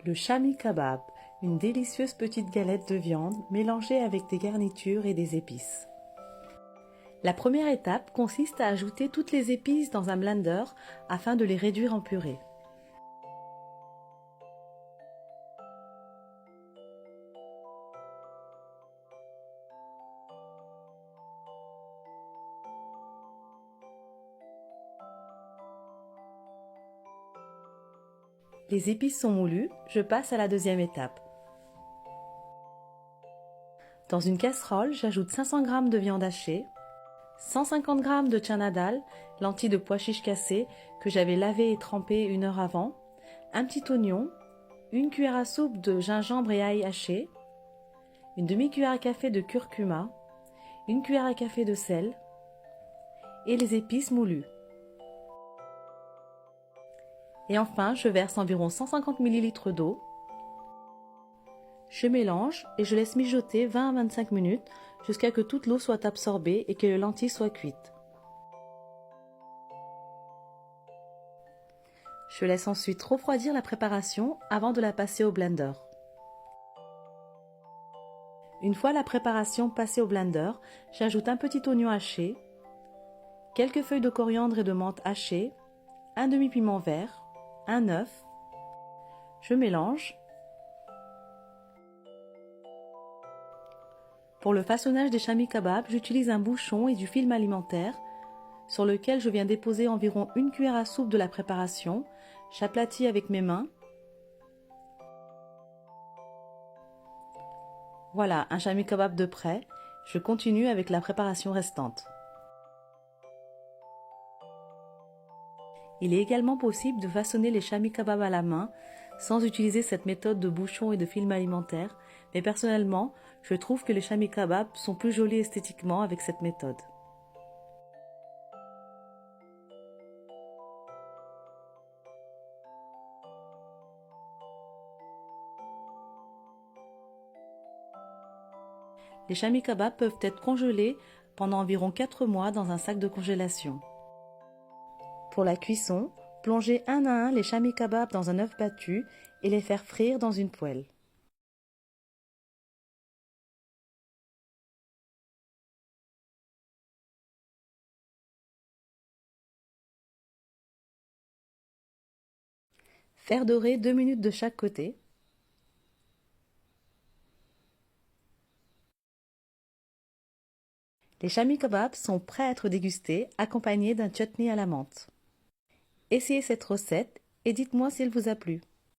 Le chami kebab, une délicieuse petite galette de viande mélangée avec des garnitures et des épices. La première étape consiste à ajouter toutes les épices dans un blender afin de les réduire en purée. Les épices sont moulues, je passe à la deuxième étape. Dans une casserole, j'ajoute 500 g de viande hachée, 150 g de chana dal, lentilles de pois chiches cassées que j'avais lavées et trempées 1 heure avant, un petit oignon, une cuillère à soupe de gingembre et ail haché, une demi-cuillère à café de curcuma, une cuillère à café de sel et les épices moulues. Et enfin, je verse environ 150 ml d'eau. Je mélange et je laisse mijoter 20 à 25 minutes jusqu'à que toute l'eau soit absorbée et que les lentilles soient cuites. Je laisse ensuite refroidir la préparation avant de la passer au blender. Une fois la préparation passée au blender, j'ajoute un petit oignon haché, quelques feuilles de coriandre et de menthe hachées, un demi-piment vert, un œuf. Je mélange. Pour le façonnage des chami kebab, j'utilise un bouchon et du film alimentaire sur lequel je viens déposer environ une cuillère à soupe de la préparation. J'aplatis avec mes mains. Voilà, un chami kebab de prêt. Je continue avec la préparation restante. Il est également possible de façonner les chami kebab à la main sans utiliser cette méthode de bouchon et de film alimentaire, mais personnellement, je trouve que les chami kebab sont plus jolis esthétiquement avec cette méthode. Les chami kebab peuvent être congelés pendant environ 4 mois dans un sac de congélation. Pour la cuisson, plongez un à un les chami kebab dans un œuf battu et les faire frire dans une poêle. Faire dorer 2 minutes de chaque côté. Les chami kebabs sont prêts à être dégustés, accompagnés d'un chutney à la menthe. Essayez cette recette et dites-moi si elle vous a plu.